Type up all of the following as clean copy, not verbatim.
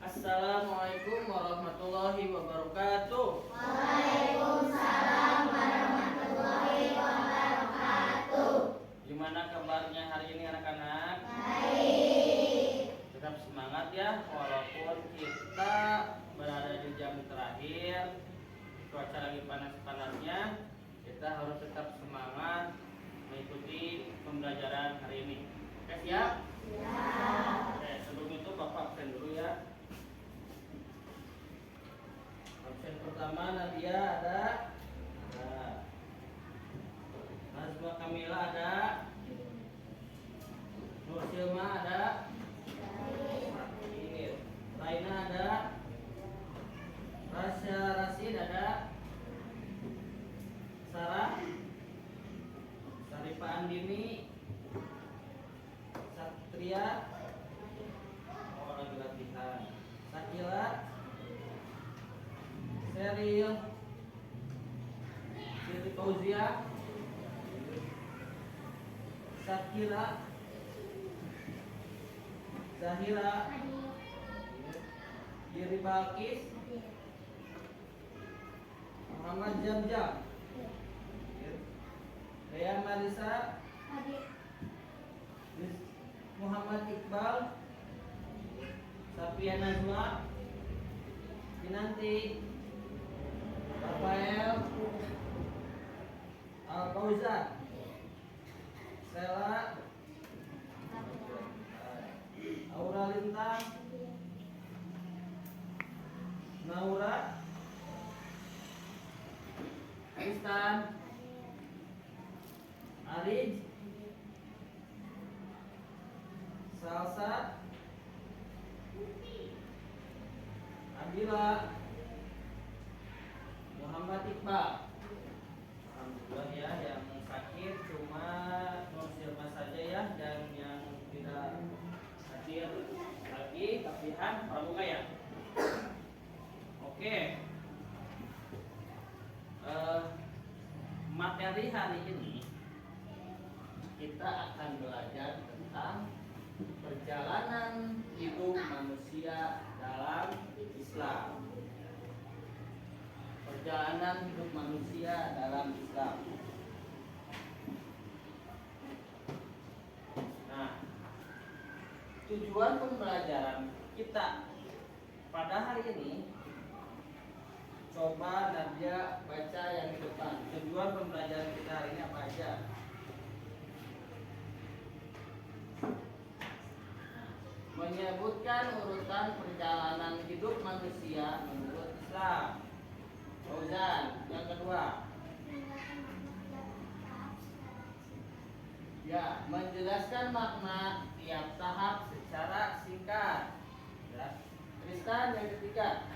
Assalamualaikum warahmatullahi wabarakatuh. Waalaikumsalam warahmatullahi wabarakatuh. Gimana kabarnya hari ini anak-anak? Baik. Tetap semangat ya, walaupun kita berada di jam terakhir, cuaca lagi panas-panasnya, kita harus tetap semangat mengikuti pembelajaran hari ini. Oke, siap? Siap. Oke, sebelum itu Bapak absen dulu ya. Absen pertama Nadia ada. Nazwa Kamila ada. Nur Silma ada. Raina ada. Rasya Rasid ada. Sarah. Sarifah Andini. Satria. Oh, lagi latihan. Sakila. Seril. Siti Fauzia. Sakila. Zahira. Giri Balkis. Muhammad Jamjam. Dea Marisa. Muhammad Iqbal. Safia Najwa. Kinanti. Rafael. Fauzan. Stella. Aura Lintang. Naura. Tristan. Arij. Salsa. Abila. Muhammad Iqbal. Alhamdulillah ya, yang sakit cuma Nur Silma saja ya, dan yang tidak hadir lagi latihan pramuka ya. Oke. Materi hari ini kita akan belajar tentang perjalanan hidup manusia dalam Islam. Perjalanan hidup manusia dalam Islam. Nah, tujuan pembelajaran kita pada hari ini, coba Nadia baca yang di depan. Tujuan pembelajaran kita hari ini apa aja? Menyebutkan urutan perjalanan hidup manusia menurut Islam. Fauzan, yang kedua. Ya, menjelaskan makna tiap tahap secara singkat. Ya. Tristan, yang ketiga.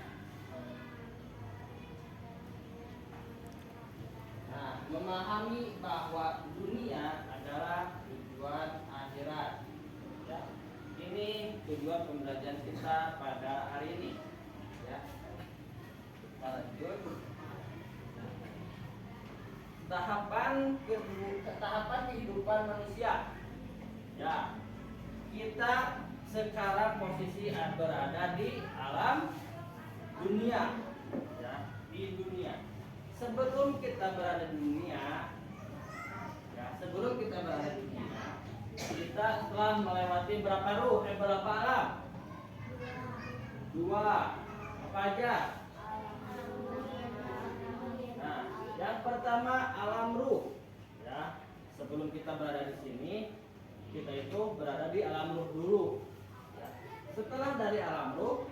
Nah, memahami bahwa dunia adalah tujuan akhirat. Ya. Ini tujuan pembelajaran kita pada hari ini. Ya. Kita lanjut. Tahapan kehidupan manusia. Ya. Kita sekarang posisi berada di alam dunia. Ya, di dunia. Sebelum kita berada di dunia, kita telah melewati berapa alam? 2. Apa aja? Nah, yang pertama alam ruh. Ya, sebelum kita berada di sini, kita itu berada di alam ruh dulu. Ya. Setelah dari alam ruh,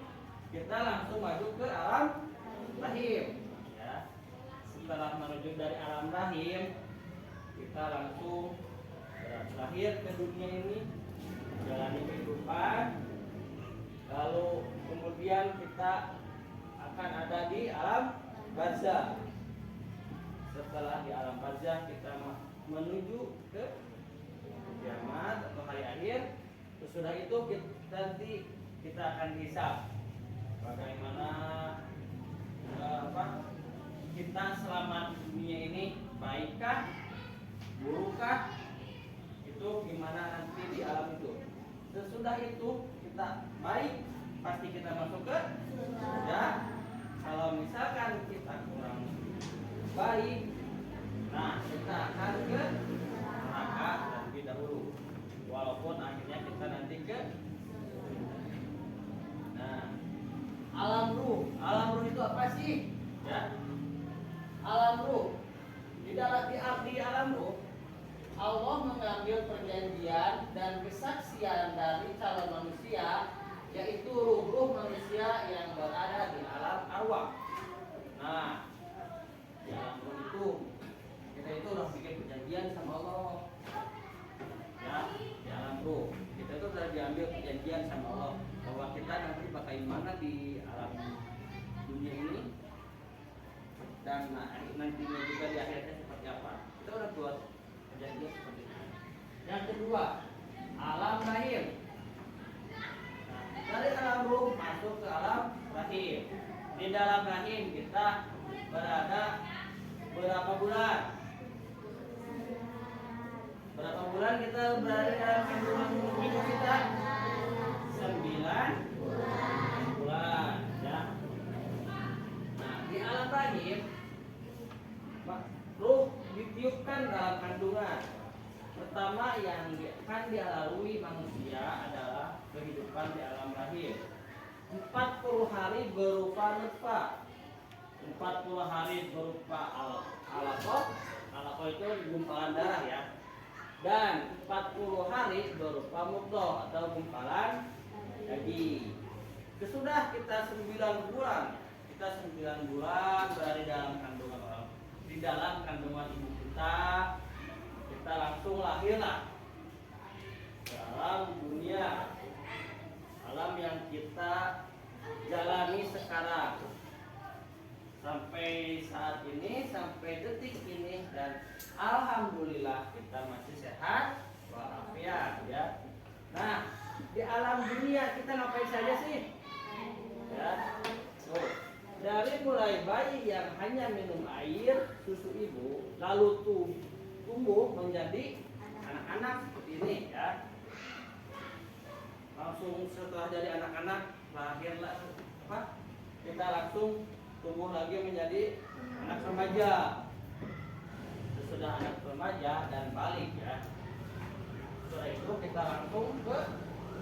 kita langsung maju ke alam rahim. Ya. Setelah menuju dari alam rahim, kita langsung lahir ke dunia ini, menjalani kehidupan. Lalu kemudian kita akan ada di alam barzah. Setelah di alam barzah kita menuju ke kiamat atau hari akhir. Sesudah itu kita akan dihisab bagaimana kita selama dunia ini, baikkah, burukkah, itu gimana nanti di alam itu. Sesudah itu kita baik pasti kita masuk ke surga. Kalau misalkan kita kurang baik, nah kita akan ke neraka terlebih dahulu. Walaupun akhirnya kita nanti ke surga. Nah, alam ruh itu apa sih? Ya, alam ruh. Di alam ruh, Allah mengambil perjanjian dan kesaksian dari calon manusia, yaitu ruh-ruh manusia yang berada di alam arwah. Nah, di alam ruh itu kita itu udah bikin perjanjian sama Allah. Ya, di alam ruh kita itu sudah diambil perjanjian sama Allah bahwa kita nanti bakal mana di alam dunia ini, dan nantinya juga di akhirnya seperti apa. Kita udah buat perjanjian seperti itu. Yang kedua, alam rahim. Nah, dari alam ruh masuk ke alam rahim. Di dalam rahim kita berada berapa bulan? Berapa bulan kita berada dalam kandungan ibu kita? 9 bulan. Ya. Nah, di alam rahim ruh ditiupkan dalam kandungan. Pertama yang akan dilalui manusia adalah kehidupan di alam rahim. 40 hari berupa nutfah. 40 hari berupa alaqah. Alaqah itu gumpalan darah ya. Dan 40 hari berupa mudghah atau gumpalan daging. Sesudah kita 9 bulan, kita 9 bulan berada dalam kandungan orang, di dalam kandungan ibu kita langsung lahirlah ke alam dunia, alam yang kita jalani sekarang sampai saat ini, sampai detik ini, dan alhamdulillah kita masih sehat walafiat ya. Nah, di alam dunia kita ngapain saja sih? Ya. Dari mulai bayi yang hanya minum air susu ibu, lalu tumbuh menjadi anak-anak seperti ini ya. Langsung setelah jadi anak-anak lahirlah kita langsung tumbuh lagi menjadi anak remaja. Sesudah anak remaja dan balik ya. Setelah itu kita langsung ke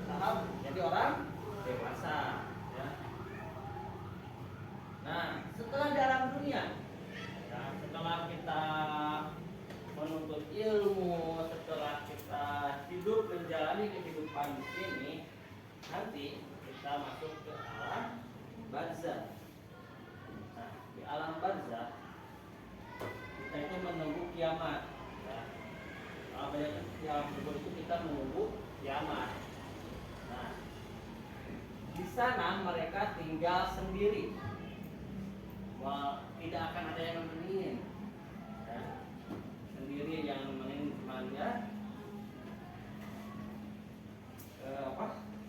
tahap jadi orang dewasa ya. Nah, setelah di alam dunia ya, setelah kita menuntut ilmu, setelah kita hidup menjalani kehidupan di sini, nanti kita masuk ke alam barzah. Nah, di alam barzah kita itu menunggu kiamat ya. Di alam kubur itu kita menunggu kiamat. Nah, di sana mereka tinggal sendiri. Tidak akan ada yang nemenin ya. Sendiri yang nemenin temannya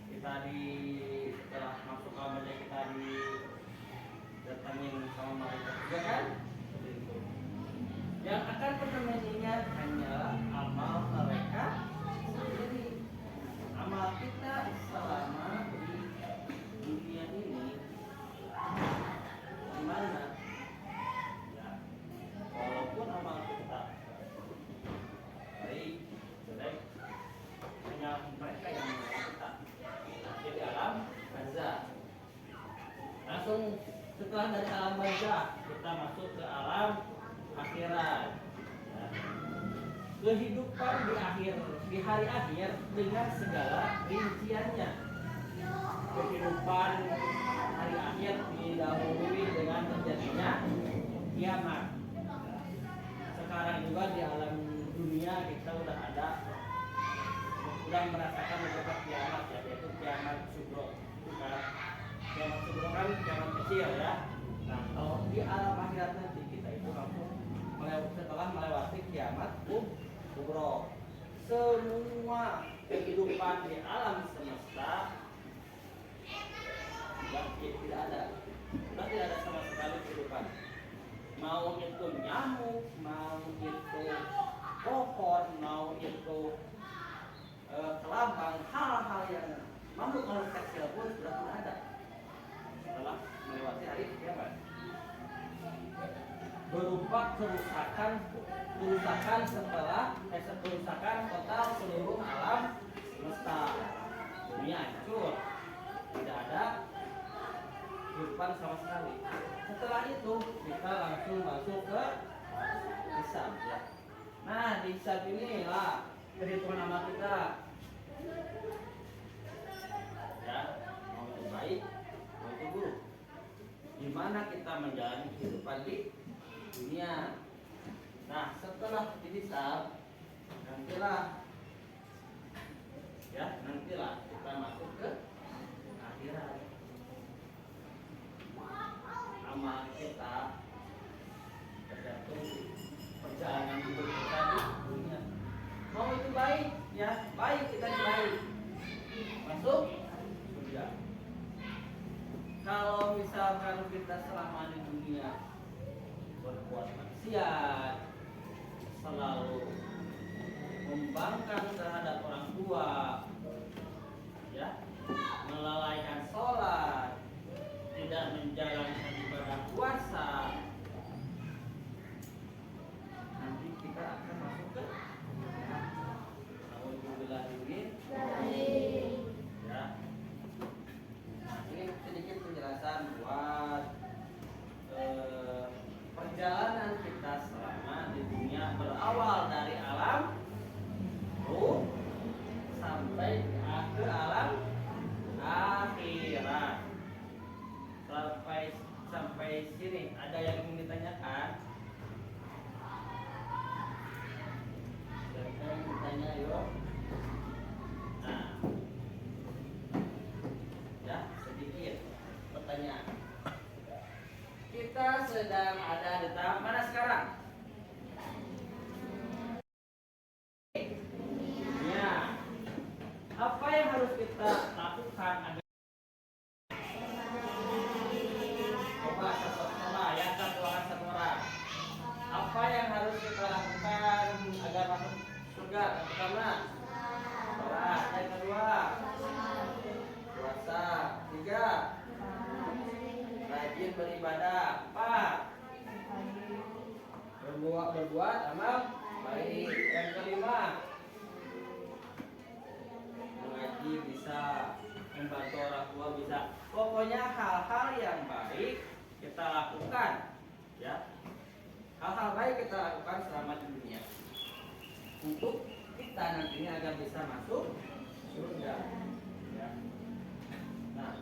kita setelah masuk kamarnya kita didatangin sama malaikat juga kan. Yang akan menemaninya hanyalah amal mereka sendiri. Amal kita selama di dunia ini gimana? Ya, walaupun amal kita baik, jelek, hanya mereka yang mengenal kita. Jadi alam barzah. Langsung setelah dari alam barzah kita masuk ke alam akhirat. Ya. Kehidupan di hari akhir dengan segala rinciannya. Kehidupan hari akhir didahului dengan terjadinya kiamat. Sekarang juga di alam dunia kita udah merasakan beberapa kiamat ya, yaitu kiamat sugro. Kiamat sugro kan kiamat kecil ya. Nah, kalau di alam akhirat nanti kita itu langsung setelah melewati kiamat kubro, semua kehidupan di alam semesta tidak ada sama sekali kehidupan. Mau itu nyamuk, mau itu pohon, mau itu kelabang, hal-hal yang makhluk kecil pun sudah tidak ada. berupa kerusakan total seluruh alam semesta. Dunia hancur, tidak ada kehidupan sama sekali. Setelah itu kita langsung masuk ke hisab ya. Nah, di hisab ini lah perhitungan amal kita. Ya, mau itu baik, mau itu buruk. Gimana kita menjalani kehidupan di dunia. Nah, setelah dihisab, nantilah kita masuk ke akhirat. Amal kita tergantung perjalanan hidup kita di dunia. Mau itu baik, ya baik, kita baik masuk surga. Kalau misalkan kita selama di dunia berbuat maksiat, selalu membangkang terhadap orang tua, ya, melalaikan sholat, tidak menjalankan ibadah puasa, nanti kita akan masuk ke Alhamdulillah ini. Ya. Nah, ini sedikit penjelasan buat perjalanan kita selama di dunia, berawal dari alam ruh sampai ke alam akhirat. Sampai sini ada yang ingin ditanyakan? Siapa yang bertanya, yuk? Nah, ya sedikit pertanyaan. Kita sedang ada di tahap mana sekarang? Ya. Apa yang harus kita lakukan agar satu orang? Apa yang harus kita lakukan agar masuk surga? Pertama, sholat. Yang kedua, puasa. Tiga, rajin beribadah. Empat, berbuat amal baik. Yang kelima, mengaji bisa, membantu orang tua bisa. Pokoknya hal-hal yang baik kita lakukan, ya. Hal-hal baik kita lakukan selama di dunia untuk kita nantinya agar bisa masuk surga, ya. Nah,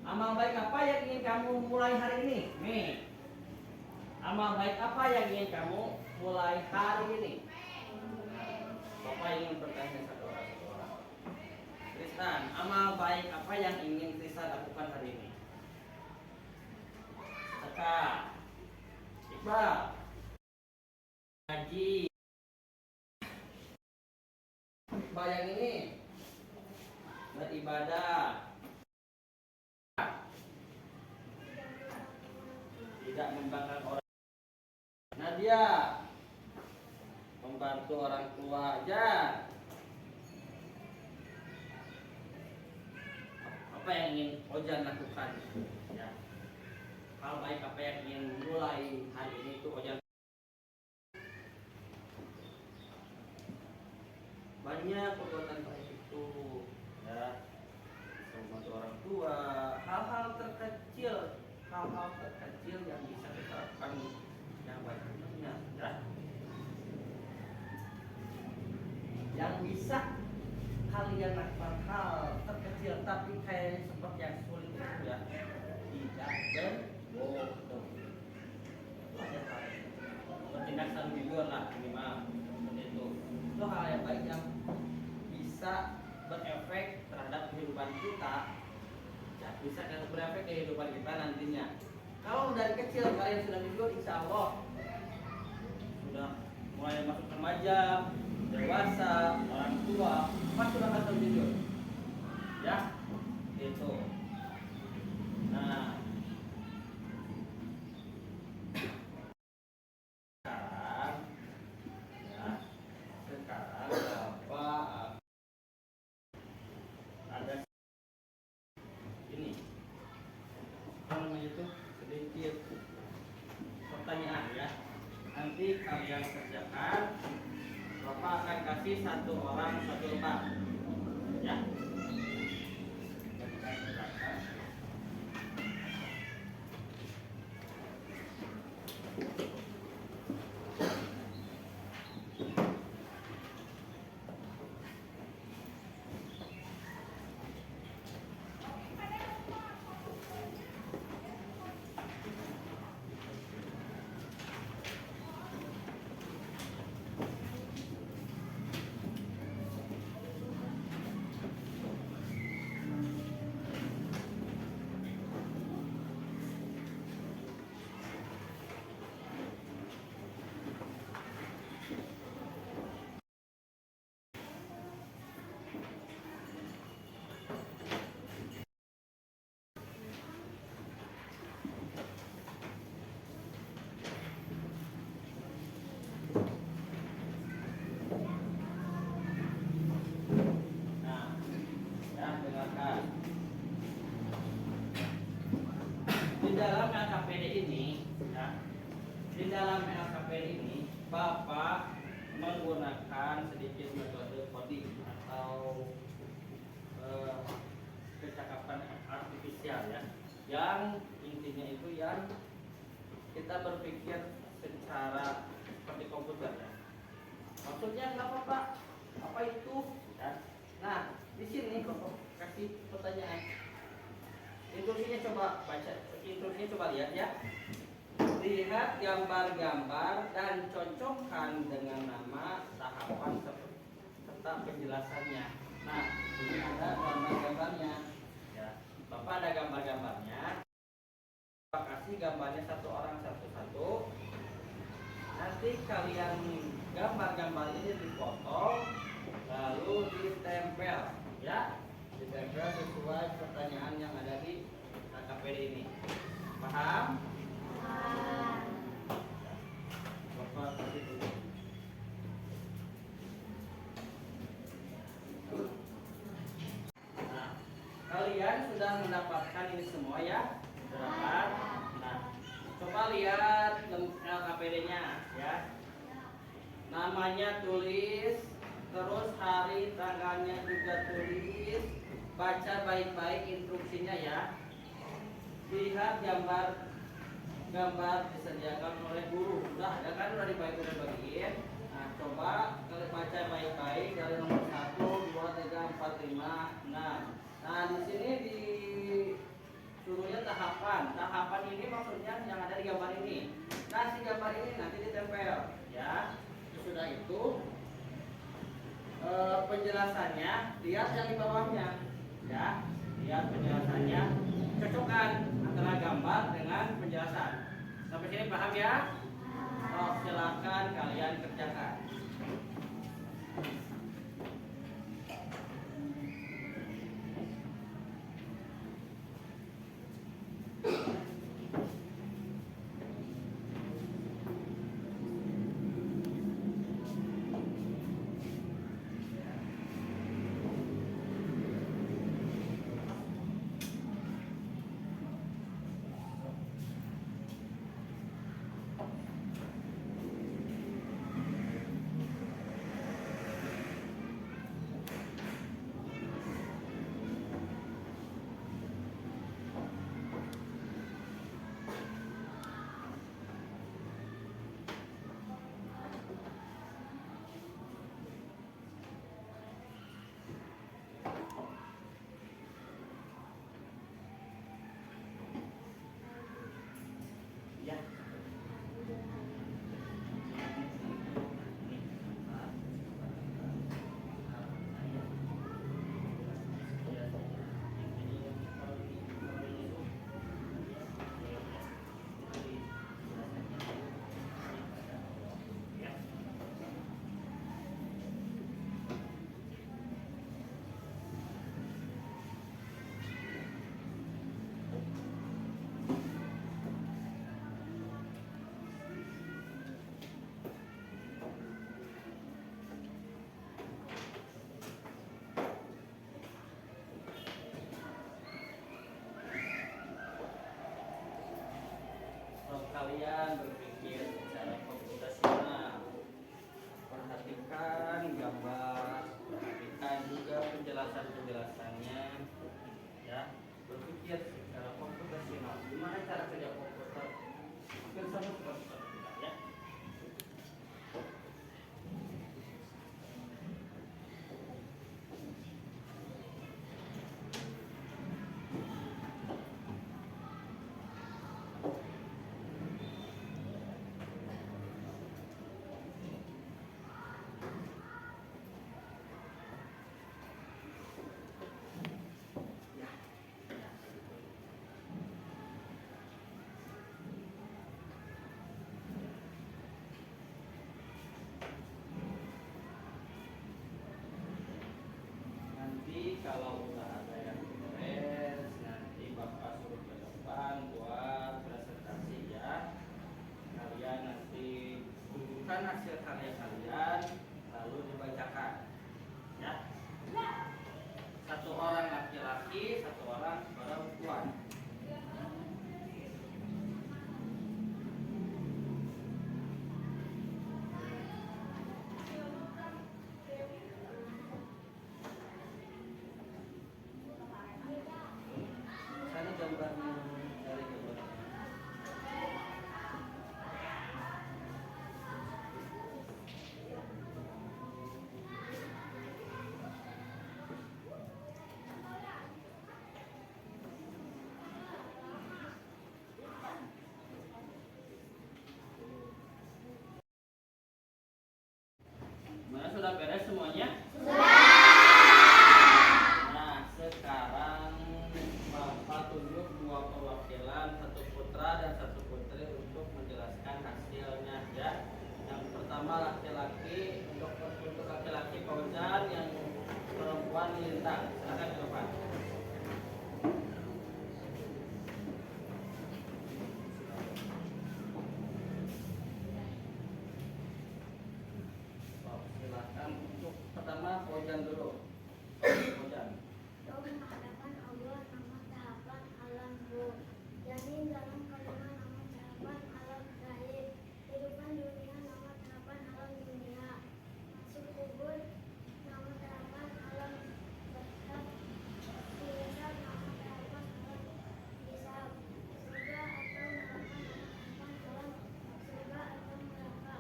amal baik apa yang ingin kamu mulai hari ini? Nih, amal baik apa yang ingin kamu mulai hari ini? Bapak ingin bertanya satu orang. Tristan, amal baik apa yang ingin Tristan lakukan hari ini? Eka, Iqbal, Haji, Iqbal yang ini beribadah, tidak membanggakan orang. Nadia, membantu orang tua aja. Apa yang ingin Ojan lakukan? Ya. Hal baik apa yang ingin mulai hari ini itu Ojan? Banyak perbuatan baik itu, ya, membantu orang tua, hal-hal terkecil yang bisa kita lakukan yang baik tentunya, ya. Yang bisa kalian lakukan hal terkecil tapi kayaknya seperti yang sulit itu, ya, tidak berbodoh. Ada hal bertindak selalu jujur lah minimal seperti itu. Itu hal yang baik yang bisa berefek terhadap kehidupan kita, ya, bisa berefek kehidupan kita nantinya. Kalau dari kecil kalian sudah jujur, insya Allah sudah mulai masuk remaja, dewasa, orang tua, pasti sudah akan jujur, ya, itu. Nah, sekarang Bapak ada ini, apa namanya itu, sedikit pertanyaan, ya. nanti kalian kerjakan. Bapak akan kasih satu orang satu lembar, ya. Nah, ya dengarkan. Di dalam LKPD ini, ya, di dalam LKPD ini, Bapak menggunakan sedikit metode coding atau kecakapan artifisial, ya, yang intinya itu yang kita berpikir secara seperti komputer, ya. Maksudnya kenapa Pak? Apa itu? Ya. Nah, di sini Bapak kasih pertanyaan. Instruksinya coba baca, instruksinya coba lihat, ya. Lihat gambar-gambar dan cocokkan dengan nama, tahapan, serta penjelasannya. Nah, ini ada gambar-gambarnya. Ya, Bapak ada gambar-gambarnya. Bapak kasih gambarnya satu orang satu-satu. Nanti kalian gambar-gambar ini dipotong, lalu ditempel, ya. Ditempel sesuai pertanyaan yang ada di KKPD ini. Paham? Bapak kasih dulu. Nah, kalian sudah mendapatkan ini semua, ya? Sudah dapat? Nah, coba lihat LKPD-nya, ya. Namanya tulis, terus hari tanggalnya juga tulis. Baca baik-baik instruksinya, ya. Lihat gambar disediakan oleh guru. Udah ada kan, udah dibagi-bagiin. Nah, coba kalian baca baik-baik dari nomor 1, 2, 3, 4, 5, 6. Nah, di sini disuruhnya tahapan. Tahapan ini maksudnya yang ada di gambar ini. Nah, si gambar ini nanti ditempel, ya. Sudah itu penjelasannya, lihat yang di bawahnya, ya. Lihat penjelasannya, cocokkan antara gambar dengan penjelasan. Sampai sini paham, ya? Oh, silakan kalian kerjakan. Ya. Kalian berpikir secara komputer oleh kalian lalu dibacakan. Ya. Satu orang laki-laki, satu orang perempuan. Sana gambarnya dari gambar. Mana sudah beres semuanya? Nah, sekarang Bapak tunjuk dua perwakilan, satu putra dan satu putri untuk menjelaskan hasilnya ya. Yang pertama laki-laki, untuk laki-laki Fauzan, yang perempuan Lintang. Silakan ke depan. Silakan untuk pertama Fauzan dulu. Fauzan. Doa menghadapkan Allah nama tahapan alam ruh. Janin dalam kandungan nama tahapan alam zahir. Kehidupan dunia nama tahapan alam dunia. Masuk kubur nama tahapan alam barzakh. Hisab nama tahapan alam hisab. Surga atau neraka nama tahapan alam surga atau neraka.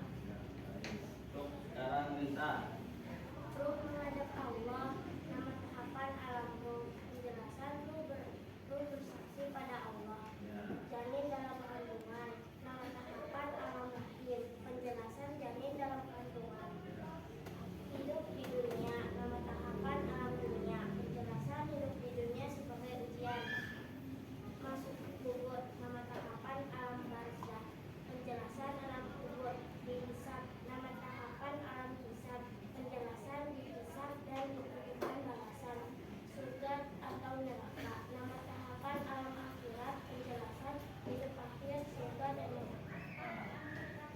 Untuk sekarang Lintang. Ruh menghadap Allah, nama tahapan alam ruh. Penjelasan ruh bersaksi pada Allah. Janin dalam kandungan, nama tahapan alam lahir. Penjelasan janin dalam kandungan. Hidup di dunia, nama tahapan alam dunia. Penjelasan hidup di dunia sebagai ujian. Masuk kubur, nama tahapan alam barzakh. Penjelasan alam kubur. Dihisab, nama tahapan alam hisab. Penjelasan dihisab dan diberikan balasan. Surga atau neraka, nama tahapan alam akhirat. Penjelasan hidup akhir, surga dan neraka.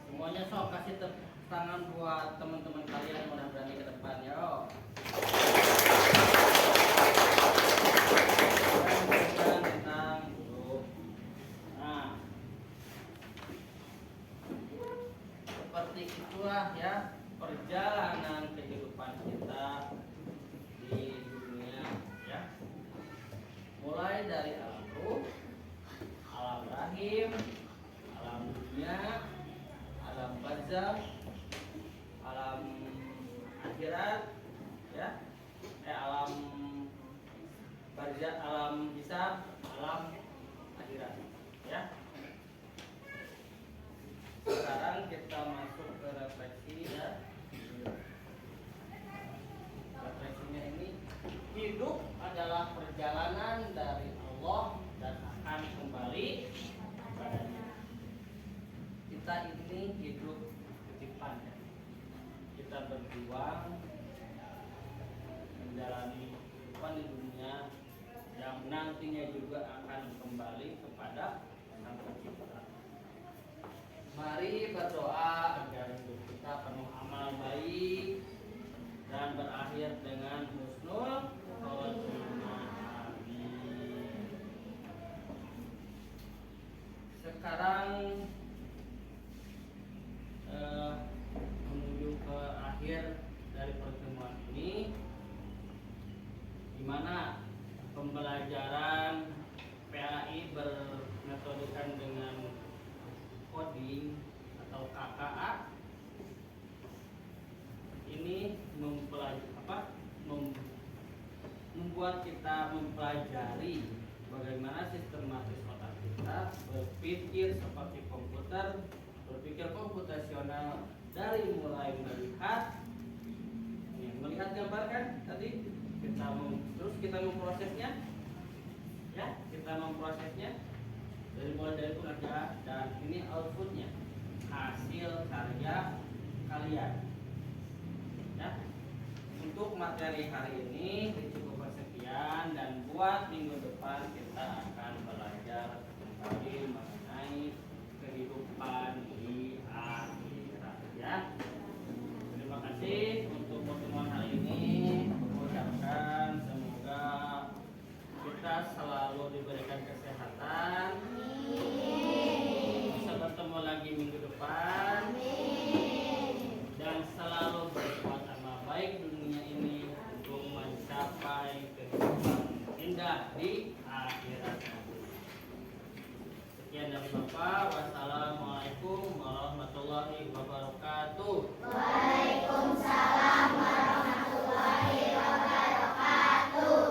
Semuanya sok kasih tepuk tangan buat teman-teman kalian yang udah berani ke depan ya. Tentang dulu. Nah, seperti itulah ya perjalanan kehidupan kita di dunia ya. Mulai dari alam ruh, alam rahim, alam dunia, alam barzakh, alam akhirat ya. Alam barzakh, alam hisab, alam akhirat ya. Sekarang kita masuk ke refleksi ya. Refleksinya ini, hidup adalah perjalanan dari Allah dan akan kembali kepadanya. Kita ini hidup titipan ya. Kita berjuang menjalani kehidupan di dunia yang nantinya juga akan kembali kepada Sang Pencipta. Mari berdoa agar hidup kita penuh amal baik dan berakhir dengan husnul khotimah. Amin. Sekarang menuju ke akhir dari pertemuan ini, di mana pembelajaran PAI bermetodekan dengan coding atau KKA ini membuat kita mempelajari bagaimana sistematis otak kita berpikir seperti komputer, berpikir komputasional dari mulai melihat gambar kan tadi terus kita memprosesnya ya, kita memprosesnya dari mulai dari pengerjaan dan ini outputnya, hasil karya kalian ya. Untuk materi hari ini cukup sekian, dan buat minggu depan kita akan belajar kembali mengenai kehidupan di akhirat ya. dari Bapak. Wassalamualaikum warahmatullahi wabarakatuh. Waalaikumsalam.